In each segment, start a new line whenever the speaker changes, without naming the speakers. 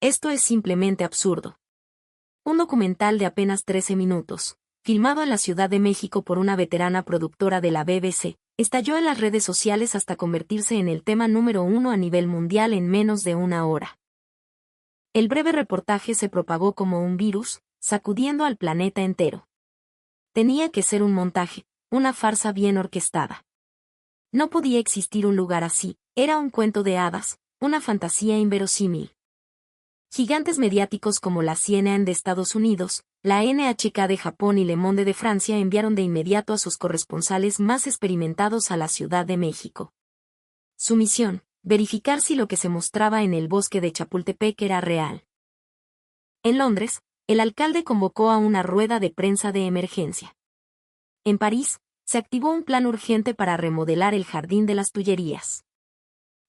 Esto es simplemente absurdo. Un documental de apenas 13 minutos, filmado en la Ciudad de México por una veterana productora de la BBC, estalló en las redes sociales hasta convertirse en el tema número 1 a nivel mundial en menos de una hora. El breve reportaje se propagó como un virus, sacudiendo al planeta entero. Tenía que ser un montaje, una farsa bien orquestada. No podía existir un lugar así, era un cuento de hadas, una fantasía inverosímil. Gigantes mediáticos como la CNN de Estados Unidos, la NHK de Japón y Le Monde de Francia enviaron de inmediato a sus corresponsales más experimentados a la Ciudad de México. Su misión, verificar si lo que se mostraba en el bosque de Chapultepec era real. En Londres, el alcalde convocó a una rueda de prensa de emergencia. En París, se activó un plan urgente para remodelar el Jardín de las Tullerías.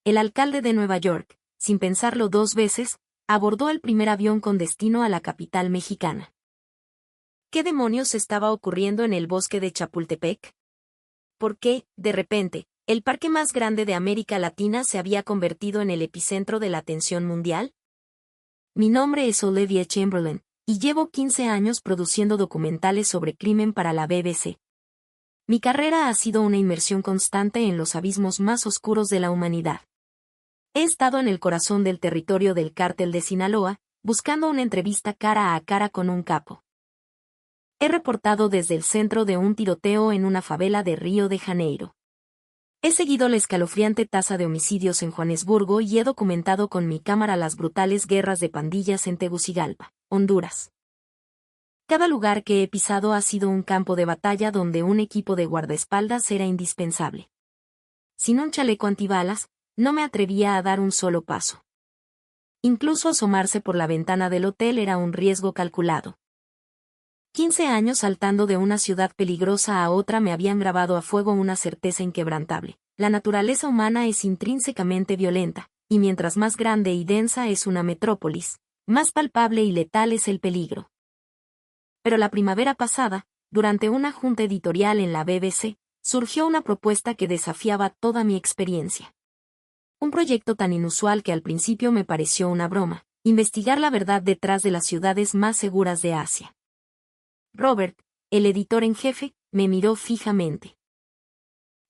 El alcalde de Nueva York, sin pensarlo dos veces, abordó el primer avión con destino a la capital mexicana. ¿Qué demonios estaba ocurriendo en el bosque de Chapultepec? ¿Por qué, de repente, el parque más grande de América Latina se había convertido en el epicentro de la atención mundial? Mi nombre es Olivia Chamberlain, y llevo 15 años produciendo documentales sobre crimen para la BBC. Mi carrera ha sido una inmersión constante en los abismos más oscuros de la humanidad. He estado en el corazón del territorio del cártel de Sinaloa, buscando una entrevista cara a cara con un capo. He reportado desde el centro de un tiroteo en una favela de Río de Janeiro. He seguido la escalofriante tasa de homicidios en Johannesburgo y he documentado con mi cámara las brutales guerras de pandillas en Tegucigalpa, Honduras. Cada lugar que he pisado ha sido un campo de batalla donde un equipo de guardaespaldas era indispensable. Sin un chaleco antibalas, no me atrevía a dar un solo paso. Incluso asomarse por la ventana del hotel era un riesgo calculado. 15 años saltando de una ciudad peligrosa a otra me habían grabado a fuego una certeza inquebrantable. La naturaleza humana es intrínsecamente violenta, y mientras más grande y densa es una metrópolis, más palpable y letal es el peligro. Pero la primavera pasada, durante una junta editorial en la BBC, surgió una propuesta que desafiaba toda mi experiencia. Un proyecto tan inusual que al principio me pareció una broma, investigar la verdad detrás de las ciudades más seguras de Asia. Robert, el editor en jefe, me miró fijamente.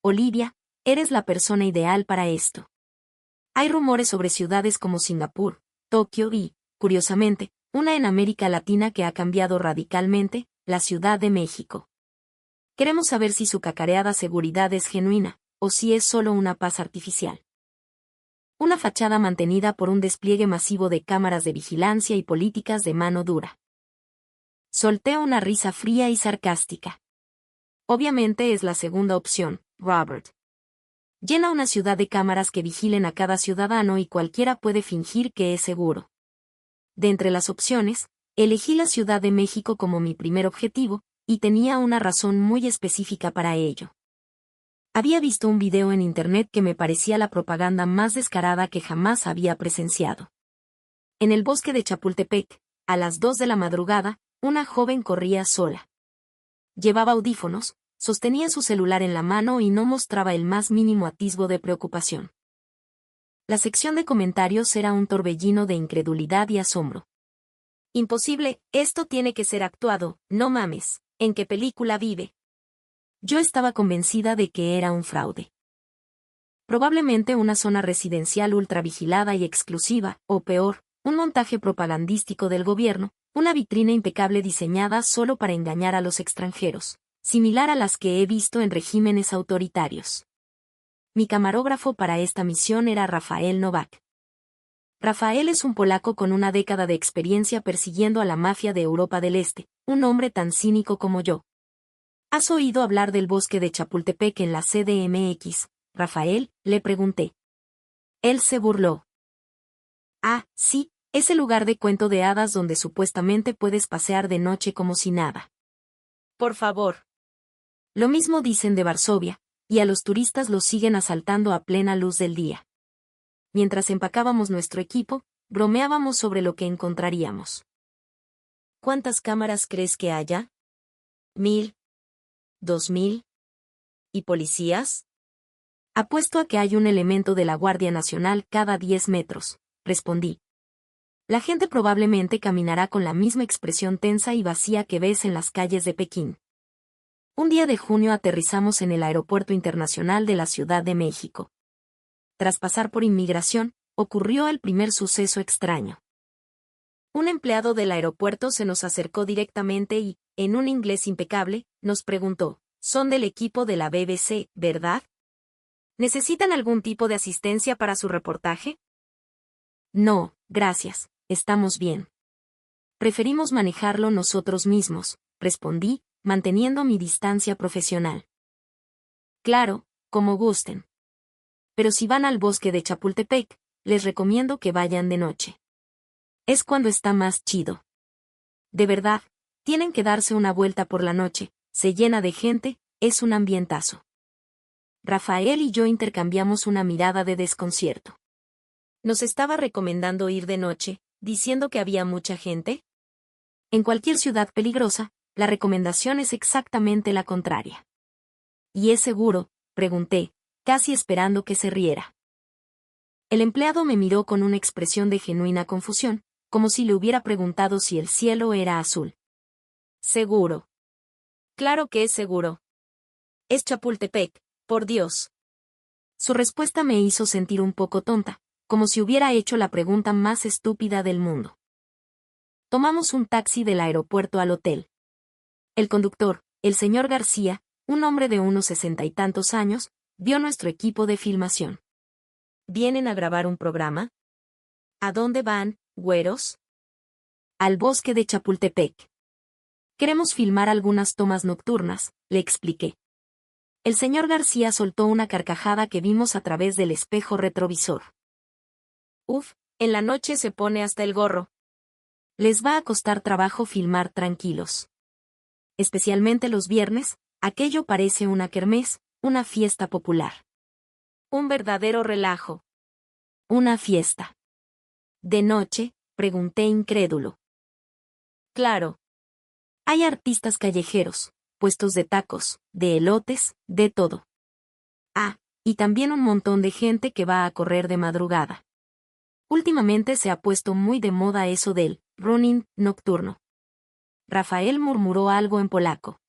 Olivia, eres la persona ideal para esto. Hay rumores sobre ciudades como Singapur, Tokio y, curiosamente, una en América Latina que ha cambiado radicalmente, la Ciudad de México. Queremos saber si su cacareada seguridad es genuina, o si es solo una paz artificial. Una fachada mantenida por un despliegue masivo de cámaras de vigilancia y políticas de mano dura. Solté una risa fría y sarcástica. Obviamente es la segunda opción, Robert. Llena una ciudad de cámaras que vigilen a cada ciudadano y cualquiera puede fingir que es seguro. De entre las opciones, elegí la Ciudad de México como mi primer objetivo, y tenía una razón muy específica para ello. Había visto un video en internet que me parecía la propaganda más descarada que jamás había presenciado. En el bosque de Chapultepec, a las 2 de la madrugada, una joven corría sola. Llevaba audífonos, sostenía su celular en la mano y no mostraba el más mínimo atisbo de preocupación. La sección de comentarios era un torbellino de incredulidad y asombro. Imposible, esto tiene que ser actuado, no mames, ¿en qué película vive? Yo estaba convencida de que era un fraude. Probablemente una zona residencial ultravigilada y exclusiva, o peor, un montaje propagandístico del gobierno, una vitrina impecable diseñada solo para engañar a los extranjeros, similar a las que he visto en regímenes autoritarios. Mi camarógrafo para esta misión era Rafael Nowak. Rafael es un polaco con una década de experiencia persiguiendo a la mafia de Europa del Este, un hombre tan cínico como yo. ¿Has oído hablar del bosque de Chapultepec en la CDMX, Rafael?, le pregunté. Él se burló. Ah, sí, ese lugar de cuento de hadas donde supuestamente puedes pasear de noche como si nada. Por favor. Lo mismo dicen de Varsovia, y a los turistas los siguen asaltando a plena luz del día. Mientras empacábamos nuestro equipo, bromeábamos sobre lo que encontraríamos. ¿Cuántas cámaras crees que haya? 1000. 2000. ¿Y policías? Apuesto a que hay un elemento de la Guardia Nacional cada 10 metros, respondí. La gente probablemente caminará con la misma expresión tensa y vacía que ves en las calles de Pekín. Un día de junio aterrizamos en el Aeropuerto Internacional de la Ciudad de México. Tras pasar por inmigración, ocurrió el primer suceso extraño. Un empleado del aeropuerto se nos acercó directamente y, en un inglés impecable, nos preguntó: «Son del equipo de la BBC, ¿verdad? ¿Necesitan algún tipo de asistencia para su reportaje?» No, gracias, estamos bien. Preferimos manejarlo nosotros mismos, respondí, manteniendo mi distancia profesional. Claro, como gusten. Pero si van al bosque de Chapultepec, les recomiendo que vayan de noche. Es cuando está más chido. De verdad, tienen que darse una vuelta por la noche, se llena de gente, es un ambientazo. Rafael y yo intercambiamos una mirada de desconcierto. ¿Nos estaba recomendando ir de noche, diciendo que había mucha gente? En cualquier ciudad peligrosa, la recomendación es exactamente la contraria. ¿Y es seguro?, pregunté, casi esperando que se riera. El empleado me miró con una expresión de genuina confusión, como si le hubiera preguntado si el cielo era azul. Seguro. Claro que es seguro. Es Chapultepec, por Dios. Su respuesta me hizo sentir un poco tonta, como si hubiera hecho la pregunta más estúpida del mundo. Tomamos un taxi del aeropuerto al hotel. El conductor, el señor García, un hombre de unos 60 y tantos años, vio nuestro equipo de filmación. ¿Vienen a grabar un programa? ¿A dónde van, güeros? Al bosque de Chapultepec. Queremos filmar algunas tomas nocturnas, le expliqué. El señor García soltó una carcajada que vimos a través del espejo retrovisor. Uf, en la noche se pone hasta el gorro. Les va a costar trabajo filmar tranquilos. Especialmente los viernes, aquello parece una kermés, una fiesta popular. Un verdadero relajo. Una fiesta. ¿De noche?, pregunté incrédulo. Claro. Hay artistas callejeros, puestos de tacos, de elotes, de todo. Ah, y también un montón de gente que va a correr de madrugada. Últimamente se ha puesto muy de moda eso del running nocturno. Rafael murmuró algo en polaco.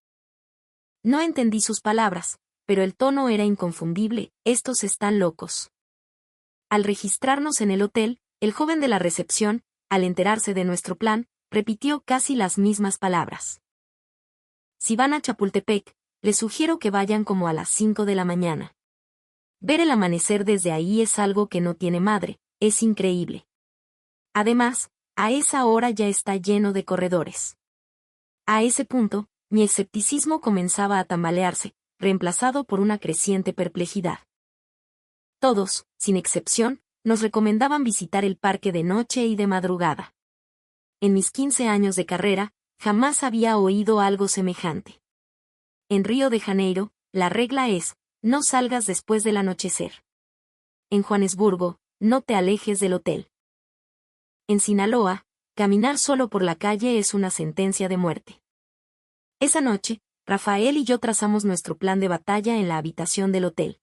No entendí sus palabras, pero el tono era inconfundible: estos están locos. Al registrarnos en el hotel, el joven de la recepción, al enterarse de nuestro plan, repitió casi las mismas palabras. Si van a Chapultepec, les sugiero que vayan como a las 5 de la mañana. Ver el amanecer desde ahí es algo que no tiene madre, es increíble. Además, a esa hora ya está lleno de corredores. A ese punto, mi escepticismo comenzaba a tambalearse, reemplazado por una creciente perplejidad. Todos, sin excepción, nos recomendaban visitar el parque de noche y de madrugada. En mis 15 años de carrera, jamás había oído algo semejante. En Río de Janeiro, la regla es: no salgas después del anochecer. En Johannesburgo, no te alejes del hotel. En Sinaloa, caminar solo por la calle es una sentencia de muerte. Esa noche, Rafael y yo trazamos nuestro plan de batalla en la habitación del hotel.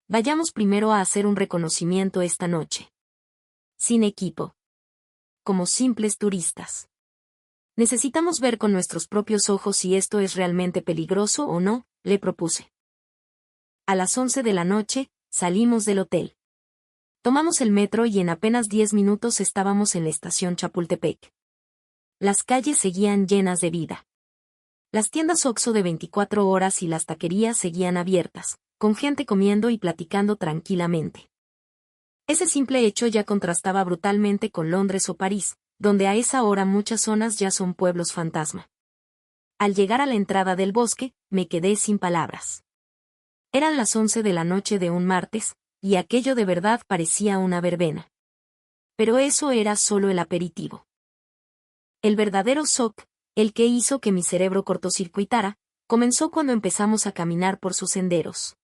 Vayamos primero a hacer un reconocimiento esta noche. Sin equipo. Como simples turistas. Necesitamos ver con nuestros propios ojos si esto es realmente peligroso o no, le propuse. A las 11 de la noche, salimos del hotel. Tomamos el metro y en apenas 10 minutos estábamos en la estación Chapultepec. Las calles seguían llenas de vida. Las tiendas Oxxo de 24 horas y las taquerías seguían abiertas, con gente comiendo y platicando tranquilamente. Ese simple hecho ya contrastaba brutalmente con Londres o París, donde a esa hora muchas zonas ya son pueblos fantasma. Al llegar a la entrada del bosque, me quedé sin palabras. Eran las 11 de la noche de un martes, y aquello de verdad parecía una verbena. Pero eso era solo el aperitivo. El verdadero shock, el que hizo que mi cerebro cortocircuitara, comenzó cuando empezamos a caminar por sus senderos.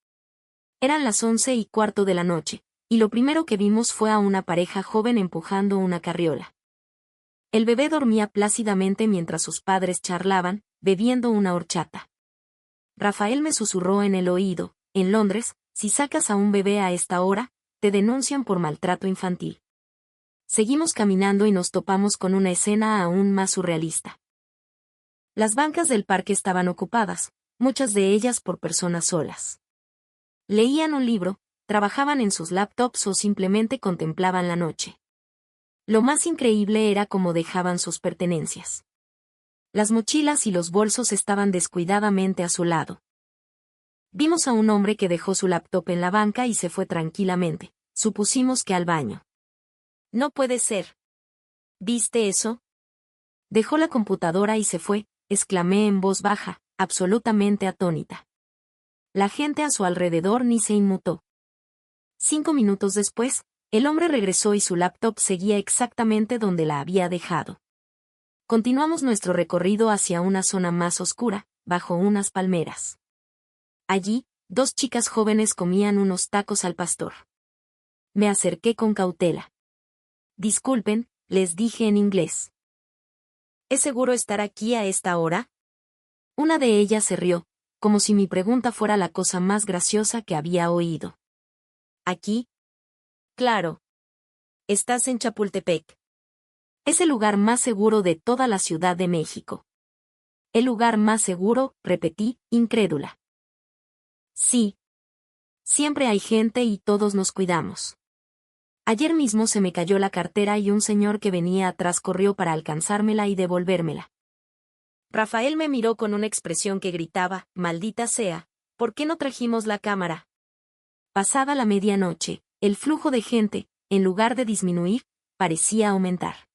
Eran las 11:15 de la noche, y lo primero que vimos fue a una pareja joven empujando una carriola. El bebé dormía plácidamente mientras sus padres charlaban, bebiendo una horchata. Rafael me susurró en el oído: en Londres, si sacas a un bebé a esta hora, te denuncian por maltrato infantil. Seguimos caminando y nos topamos con una escena aún más surrealista. Las bancas del parque estaban ocupadas, muchas de ellas por personas solas. Leían un libro, trabajaban en sus laptops o simplemente contemplaban la noche. Lo más increíble era cómo dejaban sus pertenencias. Las mochilas y los bolsos estaban descuidadamente a su lado. Vimos a un hombre que dejó su laptop en la banca y se fue tranquilamente. Supusimos que al baño. No puede ser. ¿Viste eso? Dejó la computadora y se fue, exclamé en voz baja, absolutamente atónita. La gente a su alrededor ni se inmutó. 5 minutos después, el hombre regresó y su laptop seguía exactamente donde la había dejado. Continuamos nuestro recorrido hacia una zona más oscura, bajo unas palmeras. Allí, 2 chicas jóvenes comían unos tacos al pastor. Me acerqué con cautela. Disculpen, les dije en inglés. ¿Es seguro estar aquí a esta hora? Una de ellas se rió, como si mi pregunta fuera la cosa más graciosa que había oído. ¿Aquí? Claro. Estás en Chapultepec. Es el lugar más seguro de toda la Ciudad de México. El lugar más seguro, repetí, incrédula. Sí. Siempre hay gente y todos nos cuidamos. Ayer mismo se me cayó la cartera y un señor que venía atrás corrió para alcanzármela y devolvérmela. Rafael me miró con una expresión que gritaba, maldita sea, ¿por qué no trajimos la cámara? Pasada la medianoche, el flujo de gente, en lugar de disminuir, parecía aumentar.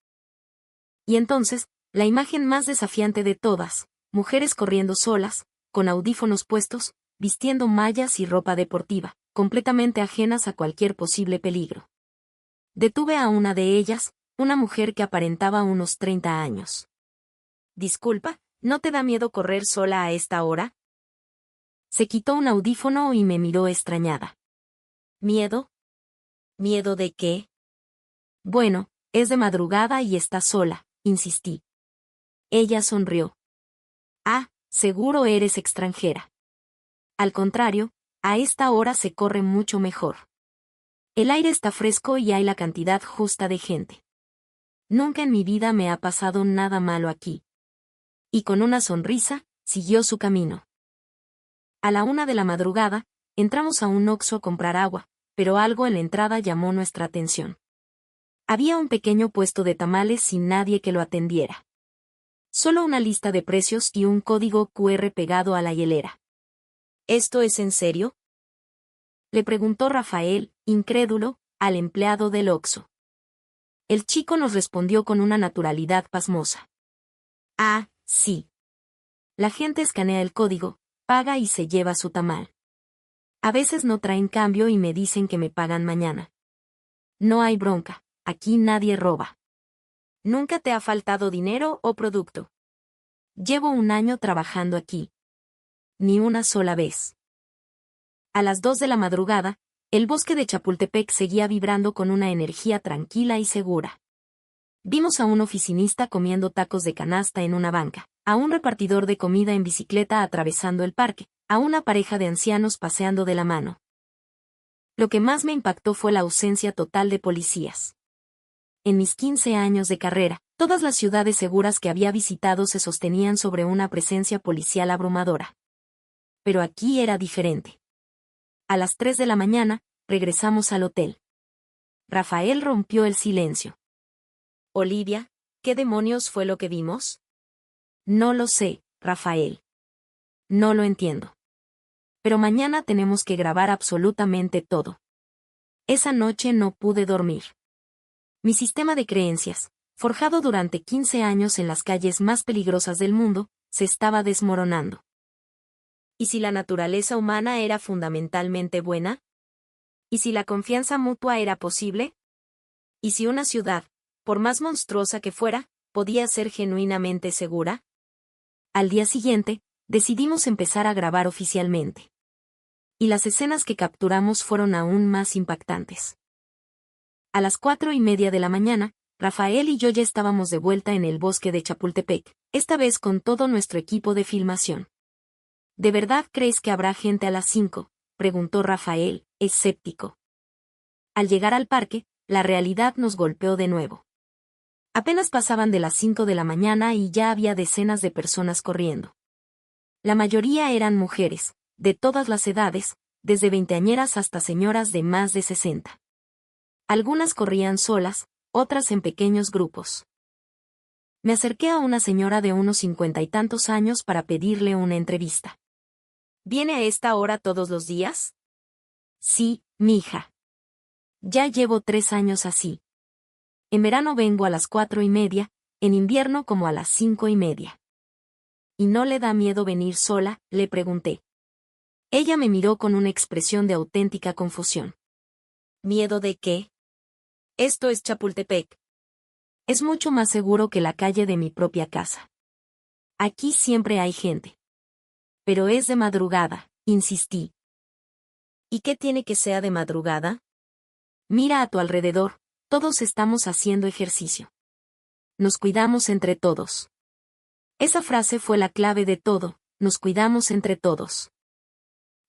Y entonces, la imagen más desafiante de todas, mujeres corriendo solas, con audífonos puestos, vistiendo mallas y ropa deportiva, completamente ajenas a cualquier posible peligro. Detuve a una de ellas, una mujer que aparentaba unos 30 años. Disculpa, ¿no te da miedo correr sola a esta hora? Se quitó un audífono y me miró extrañada. ¿Miedo? ¿Miedo de qué? Bueno, es de madrugada y está sola, insistí. Ella sonrió. Ah, seguro eres extranjera. Al contrario, a esta hora se corre mucho mejor. El aire está fresco y hay la cantidad justa de gente. Nunca en mi vida me ha pasado nada malo aquí. Y con una sonrisa, siguió su camino. A la 1 de la madrugada, entramos a un Oxxo a comprar agua, pero algo en la entrada llamó nuestra atención. Había un pequeño puesto de tamales sin nadie que lo atendiera. Solo una lista de precios y un código QR pegado a la hielera. ¿Esto es en serio?, le preguntó Rafael, incrédulo, al empleado del Oxxo. El chico nos respondió con una naturalidad pasmosa. Ah, sí. La gente escanea el código, paga y se lleva su tamal. A veces no traen cambio y me dicen que me pagan mañana. No hay bronca, aquí nadie roba. ¿Nunca te ha faltado dinero o producto? Llevo 1 año trabajando aquí. Ni una sola vez. A las 2 de la madrugada, el bosque de Chapultepec seguía vibrando con una energía tranquila y segura. Vimos a un oficinista comiendo tacos de canasta en una banca, a un repartidor de comida en bicicleta atravesando el parque, a una pareja de ancianos paseando de la mano. Lo que más me impactó fue la ausencia total de policías. En mis 15 años de carrera, todas las ciudades seguras que había visitado se sostenían sobre una presencia policial abrumadora. Pero aquí era diferente. A las 3 de la mañana, regresamos al hotel. Rafael rompió el silencio. Olivia, ¿qué demonios fue lo que vimos? No lo sé, Rafael. No lo entiendo. Pero mañana tenemos que grabar absolutamente todo. Esa noche no pude dormir. Mi sistema de creencias, forjado durante 15 años en las calles más peligrosas del mundo, se estaba desmoronando. ¿Y si la naturaleza humana era fundamentalmente buena? ¿Y si la confianza mutua era posible? ¿Y si una ciudad, por más monstruosa que fuera, podía ser genuinamente segura? Al día siguiente, decidimos empezar a grabar oficialmente. Y las escenas que capturamos fueron aún más impactantes. A las 4:30 de la mañana, Rafael y yo ya estábamos de vuelta en el bosque de Chapultepec, esta vez con todo nuestro equipo de filmación. ¿De verdad crees que habrá gente a las 5? Preguntó Rafael, escéptico. Al llegar al parque, la realidad nos golpeó de nuevo. Apenas pasaban de las 5 de la mañana y ya había decenas de personas corriendo. La mayoría eran mujeres, de todas las edades, desde veinteañeras hasta señoras de más de 60. Algunas corrían solas, otras en pequeños grupos. Me acerqué a una señora de unos 50 y tantos años para pedirle una entrevista. ¿Viene a esta hora todos los días? Sí, mija. Ya llevo 3 años así. En verano vengo a las 4:30, en invierno como a las 5:30. ¿Y no le da miedo venir sola?, le pregunté. Ella me miró con una expresión de auténtica confusión. ¿Miedo de qué? Esto es Chapultepec. Es mucho más seguro que la calle de mi propia casa. Aquí siempre hay gente. Pero es de madrugada, insistí. ¿Y qué tiene que sea de madrugada? Mira a tu alrededor, todos estamos haciendo ejercicio. Nos cuidamos entre todos. Esa frase fue la clave de todo, nos cuidamos entre todos.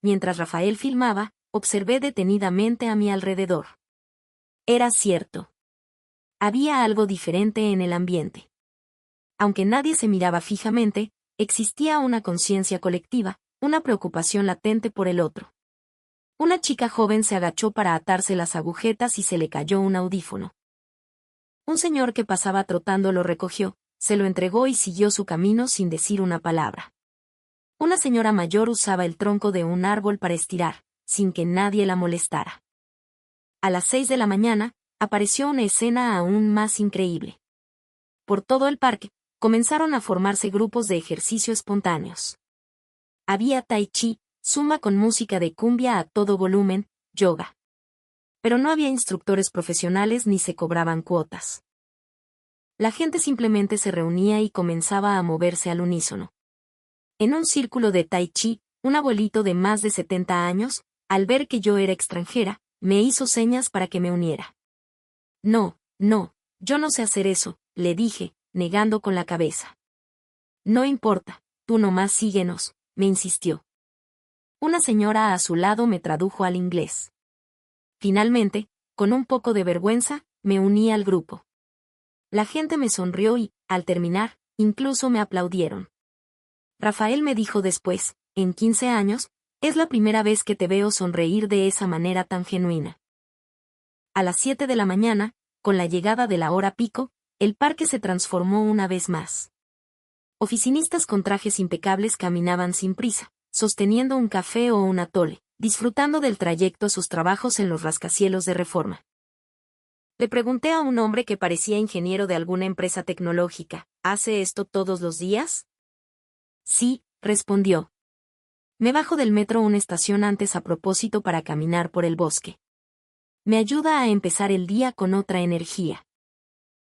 Mientras Rafael filmaba, observé detenidamente a mi alrededor. Era cierto. Había algo diferente en el ambiente. Aunque nadie se miraba fijamente, existía una conciencia colectiva, una preocupación latente por el otro. Una chica joven se agachó para atarse las agujetas y se le cayó un audífono. Un señor que pasaba trotando lo recogió, se lo entregó y siguió su camino sin decir una palabra. Una señora mayor usaba el tronco de un árbol para estirar, sin que nadie la molestara. A las 6 de la mañana, apareció una escena aún más increíble. Por todo el parque, comenzaron a formarse grupos de ejercicio espontáneos. Había tai chi, zumba con música de cumbia a todo volumen, yoga. Pero no había instructores profesionales ni se cobraban cuotas. La gente simplemente se reunía y comenzaba a moverse al unísono. En un círculo de tai chi, un abuelito de más de 70 años, al ver que yo era extranjera, me hizo señas para que me uniera. No, yo no sé hacer eso, le dije, negando con la cabeza. No importa, tú nomás síguenos, me insistió. Una señora a su lado me tradujo al inglés. Finalmente, con un poco de vergüenza, me uní al grupo. La gente me sonrió y, al terminar, incluso me aplaudieron. Rafael me dijo después, en 15 años, es la primera vez que te veo sonreír de esa manera tan genuina. A las 7 de la mañana, con la llegada de la hora pico, el parque se transformó una vez más. Oficinistas con trajes impecables caminaban sin prisa, sosteniendo un café o un atole, disfrutando del trayecto a sus trabajos en los rascacielos de Reforma. Le pregunté a un hombre que parecía ingeniero de alguna empresa tecnológica, ¿hace esto todos los días? Sí, respondió. Me bajo del metro una estación antes a propósito para caminar por el bosque. Me ayuda a empezar el día con otra energía.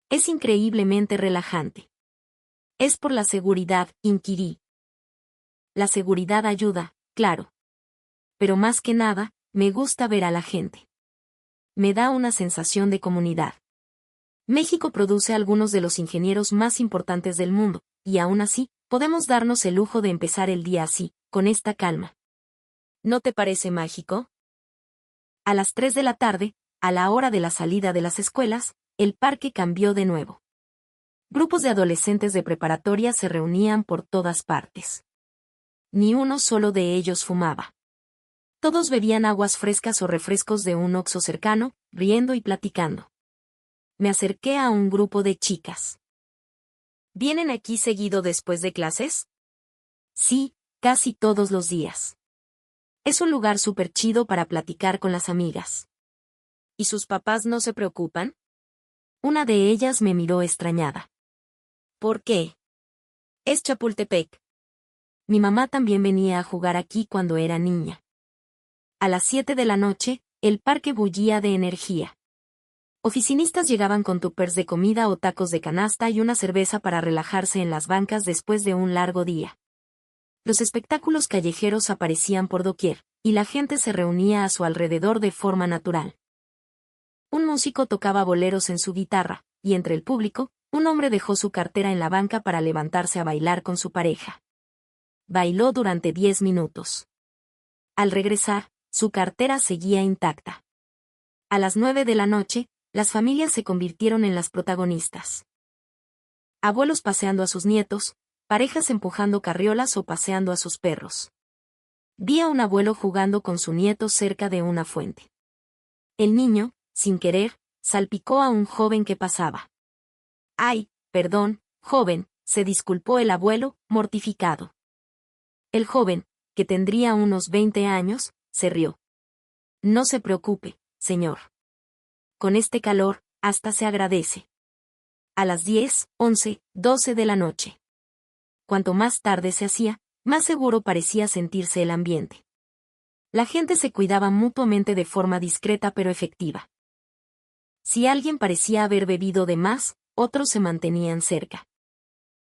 Es increíblemente relajante. Es por la seguridad, inquirí. La seguridad ayuda, claro. Pero más que nada, me gusta ver a la gente. Me da una sensación de comunidad. México produce algunos de los ingenieros más importantes del mundo, y aún así, podemos darnos el lujo de empezar el día así, con esta calma. ¿No te parece mágico? A las 3 de la tarde, a la hora de la salida de las escuelas, el parque cambió de nuevo. Grupos de adolescentes de preparatoria se reunían por todas partes. Ni uno solo de ellos fumaba. Todos bebían aguas frescas o refrescos de un Oxxo cercano, riendo y platicando. Me acerqué a un grupo de chicas. ¿Vienen aquí seguido después de clases? Sí, casi todos los días. Es un lugar súper chido para platicar con las amigas. ¿Y sus papás no se preocupan? Una de ellas me miró extrañada. ¿Por qué? Es Chapultepec. Mi mamá también venía a jugar aquí cuando era niña. A las 7 de la noche, el parque bullía de energía. Oficinistas llegaban con tupers de comida o tacos de canasta y una cerveza para relajarse en las bancas después de un largo día. Los espectáculos callejeros aparecían por doquier, y la gente se reunía a su alrededor de forma natural. Un músico tocaba boleros en su guitarra, y entre el público, un hombre dejó su cartera en la banca para levantarse a bailar con su pareja. Bailó durante 10 minutos. Al regresar, su cartera seguía intacta. A las 9 de la noche, las familias se convirtieron en las protagonistas. Abuelos paseando a sus nietos, parejas empujando carriolas o paseando a sus perros. Vi a un abuelo jugando con su nieto cerca de una fuente. El niño, sin querer, salpicó a un joven que pasaba. «Ay, perdón, joven», se disculpó el abuelo, mortificado. El joven, que tendría unos 20 años, se rió. «No se preocupe, señor. Con este calor, hasta se agradece». A las 10, 11, 12 de la noche. Cuanto más tarde se hacía, más seguro parecía sentirse el ambiente. La gente se cuidaba mutuamente de forma discreta pero efectiva. Si alguien parecía haber bebido de más, otros se mantenían cerca.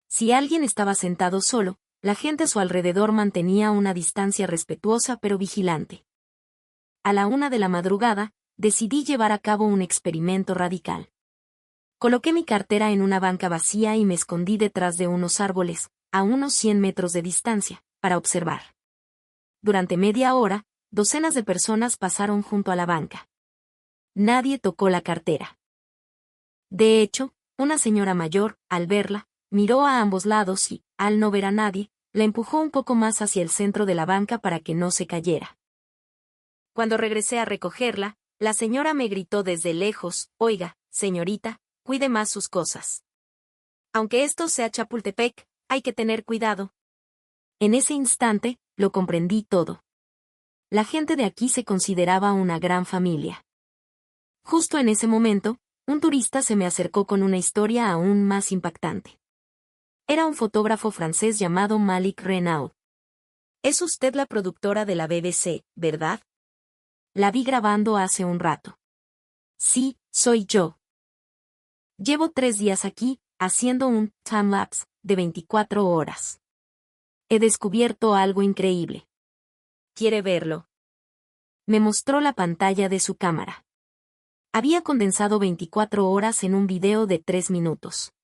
Si alguien estaba sentado solo, la gente a su alrededor mantenía una distancia respetuosa pero vigilante. A la 1 de la madrugada, decidí llevar a cabo un experimento radical. Coloqué mi cartera en una banca vacía y me escondí detrás de unos árboles, a unos 100 metros de distancia, para observar. Durante media hora, docenas de personas pasaron junto a la banca. Nadie tocó la cartera. De hecho, una señora mayor, al verla, miró a ambos lados y, al no ver a nadie, la empujó un poco más hacia el centro de la banca para que no se cayera. Cuando regresé a recogerla, la señora me gritó desde lejos: «Oiga, señorita, cuide más sus cosas. Aunque esto sea Chapultepec, hay que tener cuidado». En ese instante, lo comprendí todo. La gente de aquí se consideraba una gran familia. Justo en ese momento, un turista se me acercó con una historia aún más impactante. Era un fotógrafo francés llamado Malik Renaud. «Es usted la productora de la BBC, ¿verdad? La vi grabando hace un rato». «Sí, soy yo. Llevo 3 días aquí, haciendo un time-lapse de 24 horas. He descubierto algo increíble. ¿Quiere verlo?». Me mostró la pantalla de su cámara. Había condensado 24 horas en un video de 3 minutos.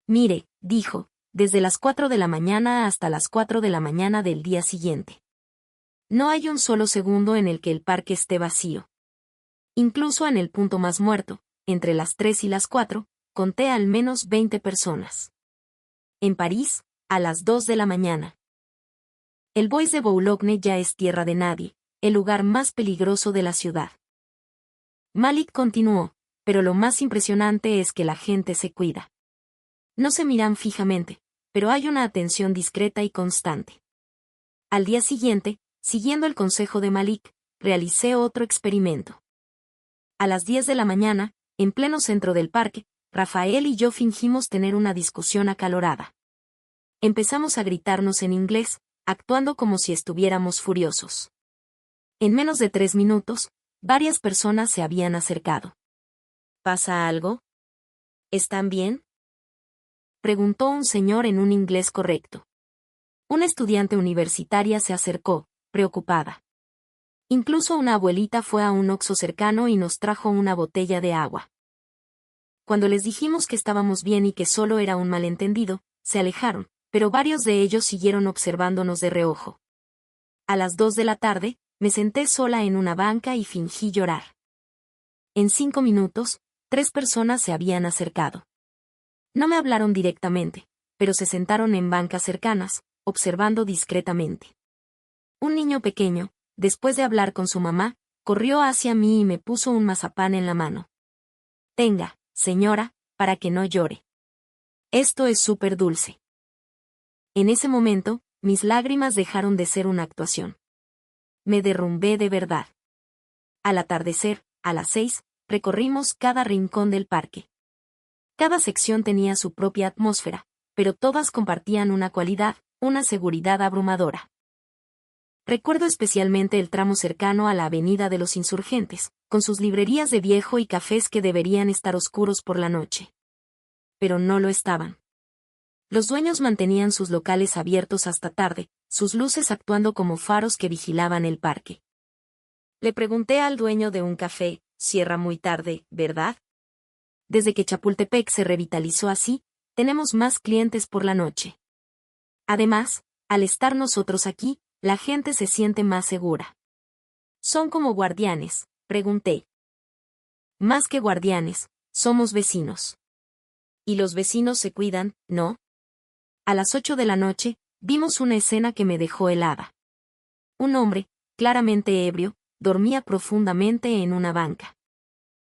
«Mire», dijo, «desde las 4 de la mañana hasta las 4 de la mañana del día siguiente. No hay un solo segundo en el que el parque esté vacío. Incluso en el punto más muerto, entre las 3 y las 4, conté al menos 20 personas. En París, a las 2 de la mañana. El Bois de Boulogne ya es tierra de nadie, el lugar más peligroso de la ciudad». Malik continuó, «pero lo más impresionante es que la gente se cuida. No se miran fijamente, pero hay una atención discreta y constante». Al día siguiente, siguiendo el consejo de Malik, realicé otro experimento. A las 10 de la mañana, en pleno centro del parque, Rafael y yo fingimos tener una discusión acalorada. Empezamos a gritarnos en inglés, actuando como si estuviéramos furiosos. En menos de 3 minutos, varias personas se habían acercado. «¿Pasa algo? ¿Están bien?», preguntó un señor en un inglés correcto. Una estudiante universitaria se acercó, preocupada. Incluso una abuelita fue a un Oxxo cercano y nos trajo una botella de agua. Cuando les dijimos que estábamos bien y que solo era un malentendido, se alejaron, pero varios de ellos siguieron observándonos de reojo. A las 2 de la tarde, me senté sola en una banca y fingí llorar. En 5 minutos, 3 personas se habían acercado. No me hablaron directamente, pero se sentaron en bancas cercanas, observando discretamente. Un niño pequeño, después de hablar con su mamá, corrió hacia mí y me puso un mazapán en la mano. «Tenga, señora, para que no llore. Esto es súper dulce». En ese momento, mis lágrimas dejaron de ser una actuación. Me derrumbé de verdad. Al atardecer, a las 6, recorrimos cada rincón del parque. Cada sección tenía su propia atmósfera, pero todas compartían una cualidad, una seguridad abrumadora. Recuerdo especialmente el tramo cercano a la Avenida de los Insurgentes, con sus librerías de viejo y cafés que deberían estar oscuros por la noche. Pero no lo estaban. Los dueños mantenían sus locales abiertos hasta tarde, sus luces actuando como faros que vigilaban el parque. Le pregunté al dueño de un café: «Cierra muy tarde, ¿verdad?». «Desde que Chapultepec se revitalizó así, tenemos más clientes por la noche. Además, al estar nosotros aquí, la gente se siente más segura». «¿Son como guardianes?», pregunté. Más que guardianes, somos vecinos. Y los vecinos se cuidan, ¿no? A las 8 de la noche, vimos una escena que me dejó helada. Un hombre, claramente ebrio, dormía profundamente en una banca.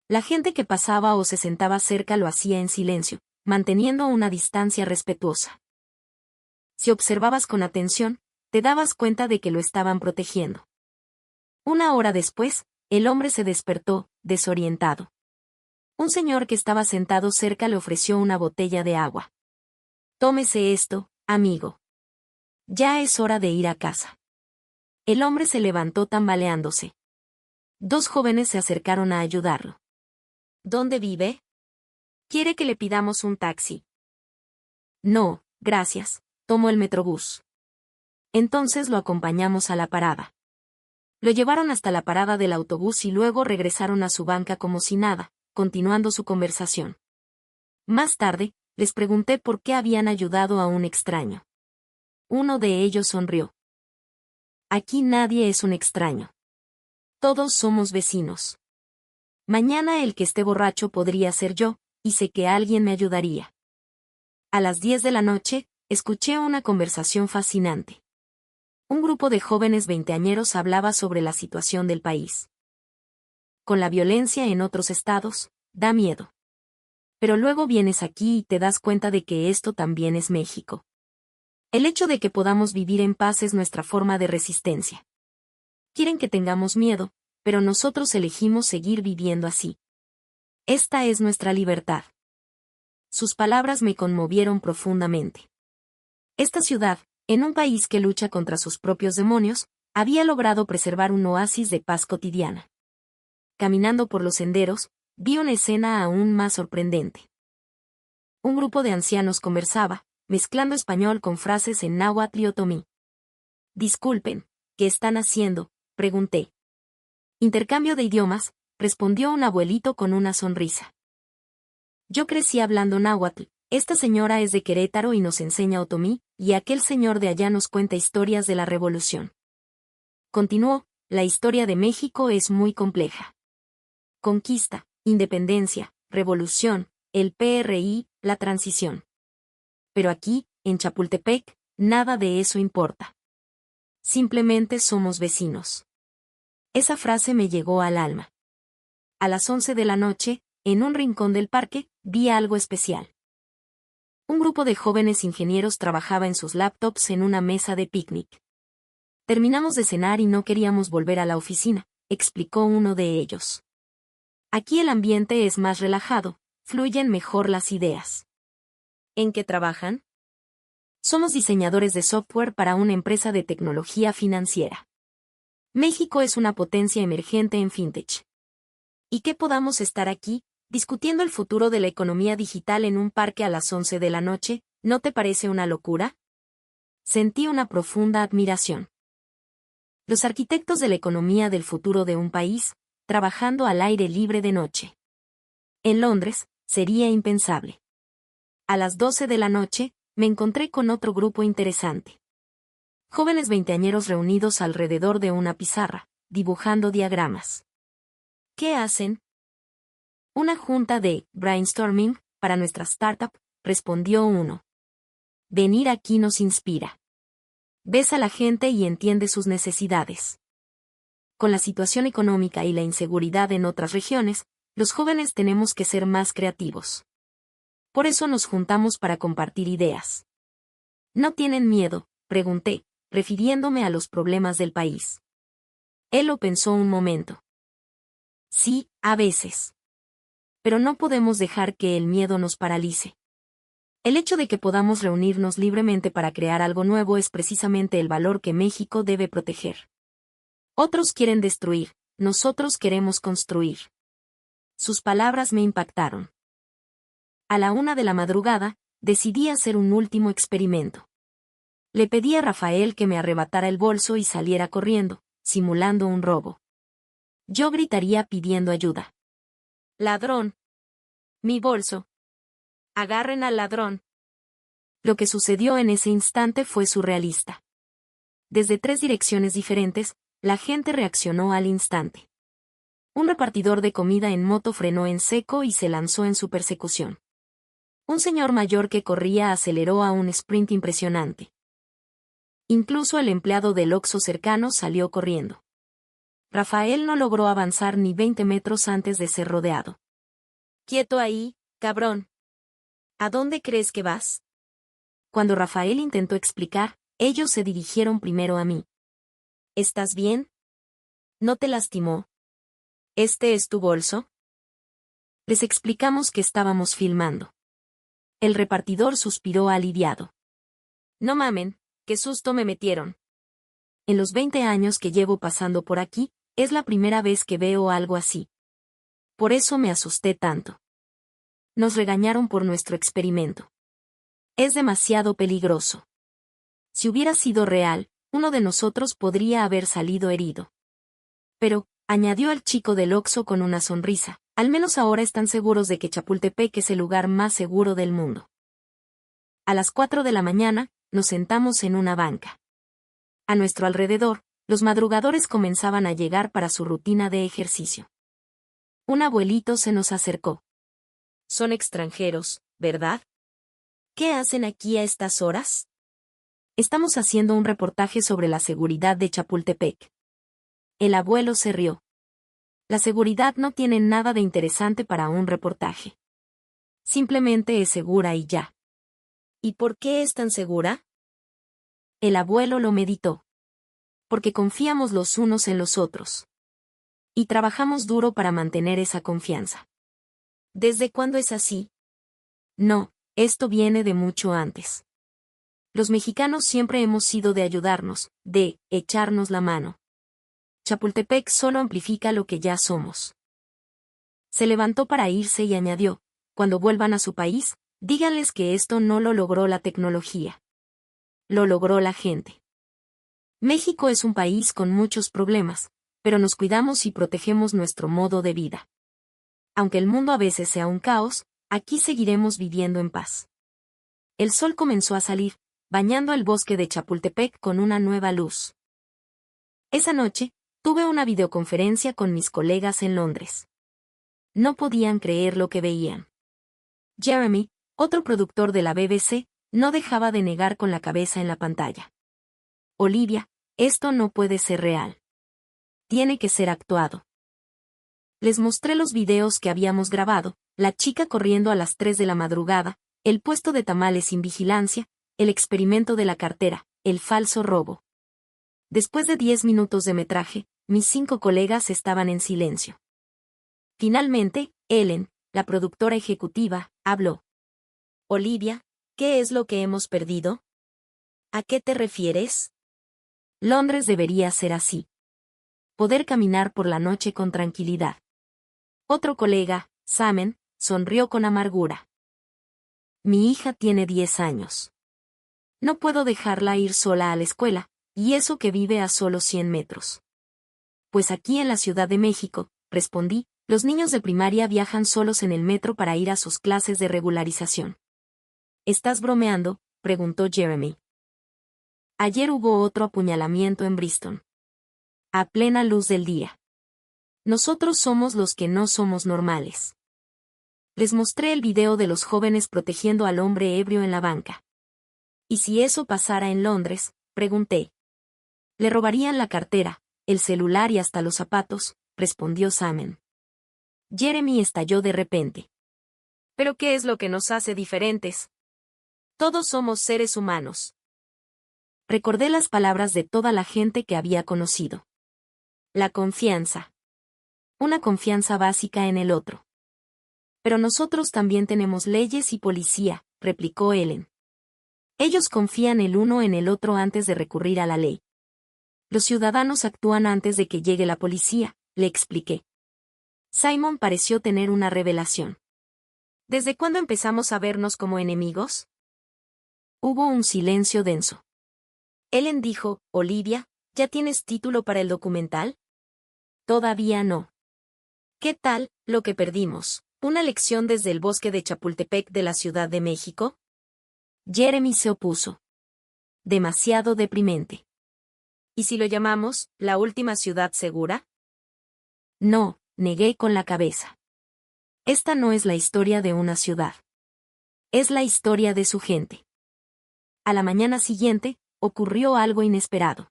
La gente que pasaba o se sentaba cerca lo hacía en silencio, manteniendo una distancia respetuosa. Si observabas con atención, te dabas cuenta de que lo estaban protegiendo. Una hora después, el hombre se despertó, desorientado. Un señor que estaba sentado cerca le ofreció una botella de agua. Tómese esto, amigo. Ya es hora de ir a casa. El hombre se levantó tambaleándose. Dos jóvenes se acercaron a ayudarlo. ¿Dónde vive? ¿Quiere que le pidamos un taxi? No, gracias, tomo el metrobús. Entonces lo acompañamos a la parada. Lo llevaron hasta la parada del autobús y luego regresaron a su banca como si nada, continuando su conversación. Más tarde, les pregunté por qué habían ayudado a un extraño. Uno de ellos sonrió. Aquí nadie es un extraño. Todos somos vecinos. Mañana el que esté borracho podría ser yo, y sé que alguien me ayudaría. A las 10 de la noche, escuché una conversación fascinante. Un grupo de jóvenes veinteañeros hablaba sobre la situación del país. Con la violencia en otros estados, da miedo. Pero luego vienes aquí y te das cuenta de que esto también es México. El hecho de que podamos vivir en paz es nuestra forma de resistencia. Quieren que tengamos miedo, pero nosotros elegimos seguir viviendo así. Esta es nuestra libertad. Sus palabras me conmovieron profundamente. Esta ciudad, en un país que lucha contra sus propios demonios, había logrado preservar un oasis de paz cotidiana. Caminando por los senderos, vi una escena aún más sorprendente. Un grupo de ancianos conversaba, mezclando español con frases en náhuatl y otomí. Disculpen, ¿qué están haciendo?, pregunté. Intercambio de idiomas, respondió un abuelito con una sonrisa. Yo crecí hablando náhuatl, esta señora es de Querétaro y nos enseña otomí, y aquel señor de allá nos cuenta historias de la revolución. Continuó, la historia de México es muy compleja. Conquista, independencia, revolución, el PRI, la transición. Pero aquí, en Chapultepec, nada de eso importa. Simplemente somos vecinos. Esa frase me llegó al alma. A las 11 de la noche, en un rincón del parque, vi algo especial. Un grupo de jóvenes ingenieros trabajaba en sus laptops en una mesa de picnic. Terminamos de cenar y no queríamos volver a la oficina, explicó uno de ellos. Aquí el ambiente es más relajado, fluyen mejor las ideas. ¿En qué trabajan? Somos diseñadores de software para una empresa de tecnología financiera. México es una potencia emergente en fintech. ¿Y qué podamos estar aquí, discutiendo el futuro de la economía digital en un parque a las 11 de la noche, ¿no te parece una locura? Sentí una profunda admiración. Los arquitectos de la economía del futuro de un país, trabajando al aire libre de noche. En Londres, sería impensable. A las 12 de la noche, me encontré con otro grupo interesante. Jóvenes veinteañeros reunidos alrededor de una pizarra, dibujando diagramas. ¿Qué hacen? Una junta de brainstorming para nuestra startup, respondió uno. Venir aquí nos inspira. Ves a la gente y entiendes sus necesidades. Con la situación económica y la inseguridad en otras regiones, los jóvenes tenemos que ser más creativos. Por eso nos juntamos para compartir ideas. ¿No tienen miedo?, pregunté, refiriéndome a los problemas del país. Él lo pensó un momento. Sí, a veces. Pero no podemos dejar que el miedo nos paralice. El hecho de que podamos reunirnos libremente para crear algo nuevo es precisamente el valor que México debe proteger. Otros quieren destruir, nosotros queremos construir. Sus palabras me impactaron. A la 1 de la madrugada, decidí hacer un último experimento. Le pedí a Rafael que me arrebatara el bolso y saliera corriendo, simulando un robo. Yo gritaría pidiendo ayuda. ¡Ladrón! ¡Mi bolso! ¡Agarren al ladrón! Lo que sucedió en ese instante fue surrealista. Desde 3 direcciones diferentes, la gente reaccionó al instante. Un repartidor de comida en moto frenó en seco y se lanzó en su persecución. Un señor mayor que corría aceleró a un sprint impresionante. Incluso el empleado del Oxxo cercano salió corriendo. Rafael no logró avanzar ni 20 metros antes de ser rodeado. «Quieto ahí, cabrón. ¿A dónde crees que vas?». Cuando Rafael intentó explicar, ellos se dirigieron primero a mí. «¿Estás bien? ¿No te lastimó? ¿Este es tu bolso?». Les explicamos que estábamos filmando. El repartidor suspiró aliviado. «No mamen, qué susto me metieron. En los 20 años que llevo pasando por aquí, es la primera vez que veo algo así. Por eso me asusté tanto. Nos regañaron por nuestro experimento. Es demasiado peligroso. Si hubiera sido real, uno de nosotros podría haber salido herido». Pero, añadió el chico del Oxxo con una sonrisa, al menos ahora están seguros de que Chapultepec es el lugar más seguro del mundo. A las 4 de la mañana, nos sentamos en una banca. A nuestro alrededor, los madrugadores comenzaban a llegar para su rutina de ejercicio. Un abuelito se nos acercó. «Son extranjeros, ¿verdad? ¿Qué hacen aquí a estas horas?». «Estamos haciendo un reportaje sobre la seguridad de Chapultepec». El abuelo se rió. «La seguridad no tiene nada de interesante para un reportaje. Simplemente es segura y ya». «¿Y por qué es tan segura?». El abuelo lo meditó. «Porque confiamos los unos en los otros. Y trabajamos duro para mantener esa confianza». «¿Desde cuándo es así?». «No, esto viene de mucho antes. Los mexicanos siempre hemos sido de ayudarnos, de echarnos la mano. Chapultepec solo amplifica lo que ya somos». Se levantó para irse y añadió, «Cuando vuelvan a su país, díganles que esto no lo logró la tecnología. Lo logró la gente. México es un país con muchos problemas, pero nos cuidamos y protegemos nuestro modo de vida. Aunque el mundo a veces sea un caos, aquí seguiremos viviendo en paz». El sol comenzó a salir, bañando el bosque de Chapultepec con una nueva luz. Esa noche, tuve una videoconferencia con mis colegas en Londres. No podían creer lo que veían. Jeremy, otro productor de la BBC, no dejaba de negar con la cabeza en la pantalla. «Olivia, esto no puede ser real. Tiene que ser actuado». Les mostré los videos que habíamos grabado, la chica corriendo a las 3 de la madrugada, el puesto de tamales sin vigilancia, el experimento de la cartera, el falso robo. Después de 10 minutos de metraje, mis 5 colegas estaban en silencio. Finalmente, Ellen, la productora ejecutiva, habló. «Olivia, ¿qué es lo que hemos perdido? ¿A qué te refieres?». «Londres debería ser así. Poder caminar por la noche con tranquilidad». Otro colega, Samen, sonrió con amargura. «Mi hija tiene 10 años. No puedo dejarla ir sola a la escuela, y eso que vive a solo 100 metros. Pues aquí en la Ciudad de México», respondí, «los niños de primaria viajan solos en el metro para ir a sus clases de regularización». «¿Estás bromeando?», preguntó Jeremy. «Ayer hubo otro apuñalamiento en Bristol. A plena luz del día. Nosotros somos los que no somos normales». Les mostré el video de los jóvenes protegiendo al hombre ebrio en la banca. «¿Y si eso pasara en Londres?», pregunté. «Le robarían la cartera, el celular y hasta los zapatos», respondió Samen. Jeremy estalló de repente. «¿Pero qué es lo que nos hace diferentes? Todos somos seres humanos». Recordé las palabras de toda la gente que había conocido. La confianza. Una confianza básica en el otro. «Pero nosotros también tenemos leyes y policía», replicó Ellen. «Ellos confían el uno en el otro antes de recurrir a la ley. Los ciudadanos actúan antes de que llegue la policía», le expliqué. Simon pareció tener una revelación. «¿Desde cuándo empezamos a vernos como enemigos?». Hubo un silencio denso. Ellen dijo, «Olivia, ¿ya tienes título para el documental?». «Todavía no». «¿Qué tal, lo que perdimos? ¿Una lección desde el bosque de Chapultepec de la Ciudad de México?». Jeremy se opuso. «Demasiado deprimente». «¿Y si lo llamamos, la última ciudad segura?». «No, negué con la cabeza. Esta no es la historia de una ciudad. Es la historia de su gente. A la mañana siguiente, ocurrió algo inesperado.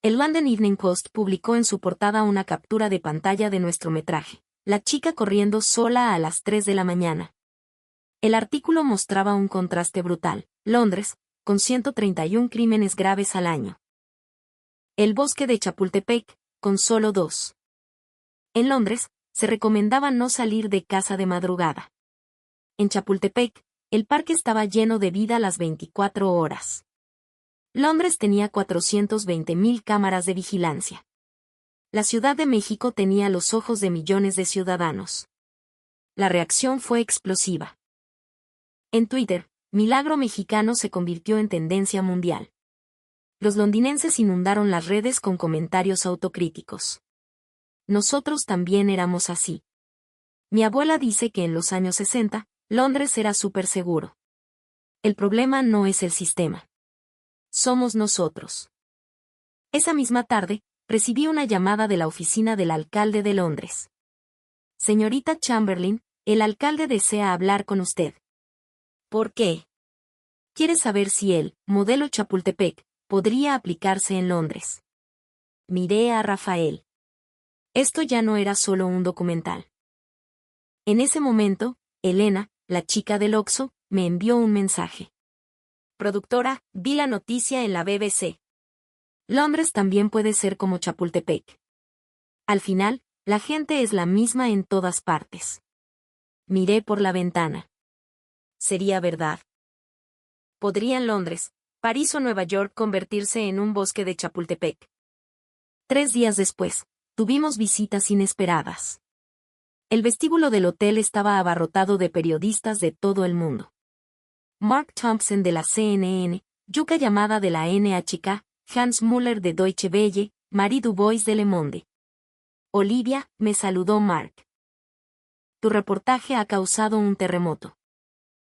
El London Evening Post publicó en su portada una captura de pantalla de nuestro metraje, la chica corriendo sola a las 3 de la mañana. El artículo mostraba un contraste brutal. Londres, con 131 crímenes graves al año. El bosque de Chapultepec, con solo 2. En Londres, se recomendaba no salir de casa de madrugada. En Chapultepec, el parque estaba lleno de vida las 24 horas. Londres tenía 420.000 cámaras de vigilancia. La Ciudad de México tenía los ojos de millones de ciudadanos. La reacción fue explosiva. En Twitter, Milagro Mexicano se convirtió en tendencia mundial. Los londinenses inundaron las redes con comentarios autocríticos. Nosotros también éramos así. Mi abuela dice que en los años 60, Londres era súper seguro. El problema no es el sistema. Somos nosotros. Esa misma tarde, recibí una llamada de la oficina del alcalde de Londres. Señorita Chamberlain, el alcalde desea hablar con usted. ¿Por qué? Quiere saber si el modelo Chapultepec podría aplicarse en Londres. Miré a Rafael. Esto ya no era solo un documental. En ese momento, Elena, la chica del Oxxo, me envió un mensaje. Productora, vi la noticia en la BBC. Londres también puede ser como Chapultepec. Al final, la gente es la misma en todas partes. Miré por la ventana. ¿Sería verdad? ¿Podrían Londres, París o Nueva York convertirse en un bosque de Chapultepec? 3 días después, tuvimos visitas inesperadas. El vestíbulo del hotel estaba abarrotado de periodistas de todo el mundo. Mark Thompson de la CNN, Yuka Yamada de la NHK, Hans Müller de Deutsche Welle, Marie Dubois de Le Monde. Olivia, me saludó Mark. Tu reportaje ha causado un terremoto.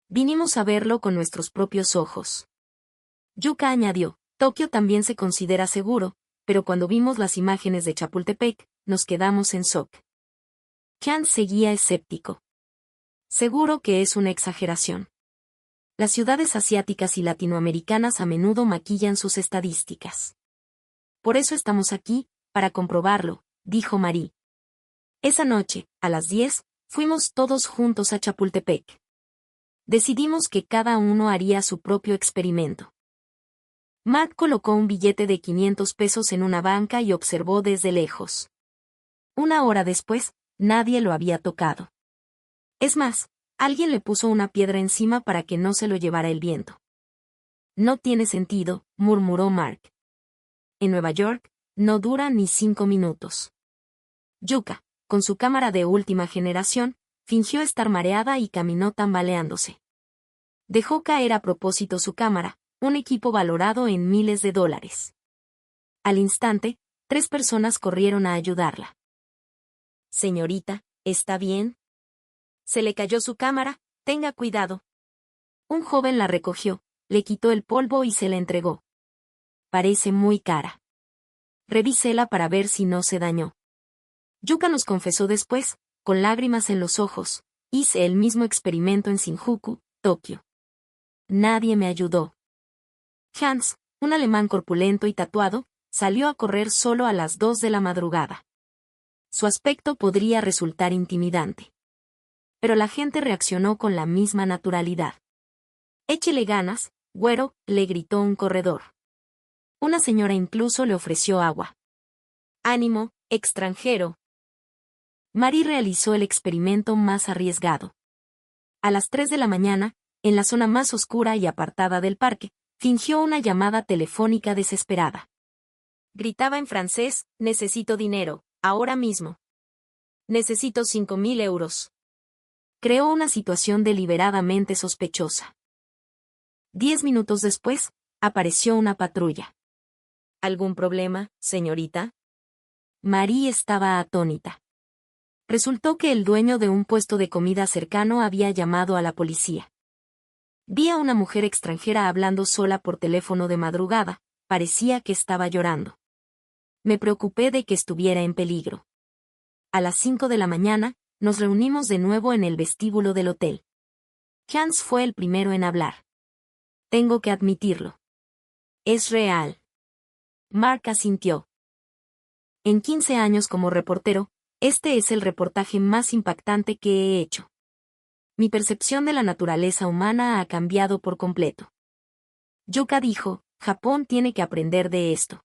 Vinimos a verlo con nuestros propios ojos. Yuka añadió, Tokio también se considera seguro, pero cuando vimos las imágenes de Chapultepec, nos quedamos en shock. Hans seguía escéptico. Seguro que es una exageración. Las ciudades asiáticas y latinoamericanas a menudo maquillan sus estadísticas. Por eso estamos aquí, para comprobarlo, dijo Marie. Esa noche, a las 10, fuimos todos juntos a Chapultepec. Decidimos que cada uno haría su propio experimento. Mark colocó un billete de 500 pesos en una banca y observó desde lejos. 1 hora después, nadie lo había tocado. Es más, alguien le puso una piedra encima para que no se lo llevara el viento. No tiene sentido, murmuró Mark. En Nueva York, no dura ni 5 minutos. Yuka, con su cámara de última generación, fingió estar mareada y caminó tambaleándose. Dejó caer a propósito su cámara, un equipo valorado en miles de dólares. Al instante, 3 personas corrieron a ayudarla. Señorita, ¿está bien? Se le cayó su cámara, tenga cuidado. Un joven la recogió, le quitó el polvo y se la entregó. Parece muy cara. Revísela para ver si no se dañó. Yuka nos confesó después, con lágrimas en los ojos, hice el mismo experimento en Shinjuku, Tokio. Nadie me ayudó. Hans, un alemán corpulento y tatuado, salió a correr solo a las 2 de la madrugada. Su aspecto podría resultar intimidante. Pero la gente reaccionó con la misma naturalidad. Échele ganas, güero, le gritó un corredor. Una señora incluso le ofreció agua. Ánimo, extranjero. Marie realizó el experimento más arriesgado. A las 3 de la mañana, en la zona más oscura y apartada del parque, fingió una llamada telefónica desesperada. Gritaba en francés, necesito dinero, ahora mismo. Necesito 5.000 euros. Creó una situación deliberadamente sospechosa. 10 minutos después, apareció una patrulla. ¿Algún problema, señorita? Marie estaba atónita. Resultó que el dueño de un puesto de comida cercano había llamado a la policía. Vi a una mujer extranjera hablando sola por teléfono de madrugada, parecía que estaba llorando. Me preocupé de que estuviera en peligro. A las 5 de la mañana, nos reunimos de nuevo en el vestíbulo del hotel. Hans fue el primero en hablar. Tengo que admitirlo. Es real. Mark asintió. En 15 años como reportero, este es el reportaje más impactante que he hecho. Mi percepción de la naturaleza humana ha cambiado por completo. Yuka dijo, Japón tiene que aprender de esto.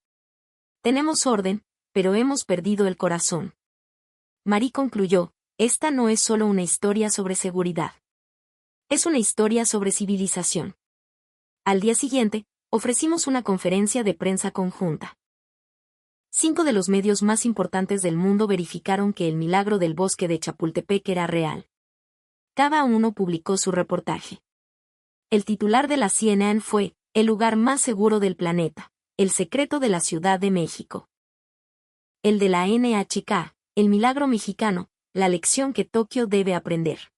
Tenemos orden, pero hemos perdido el corazón. Mari concluyó, esta no es solo una historia sobre seguridad. Es una historia sobre civilización. Al día siguiente, ofrecimos una conferencia de prensa conjunta. 5 de los medios más importantes del mundo verificaron que el milagro del bosque de Chapultepec era real. Cada uno publicó su reportaje. El titular de la CNN fue, el lugar más seguro del planeta, el secreto de la Ciudad de México. El de la NHK, el milagro mexicano, la lección que Tokio debe aprender.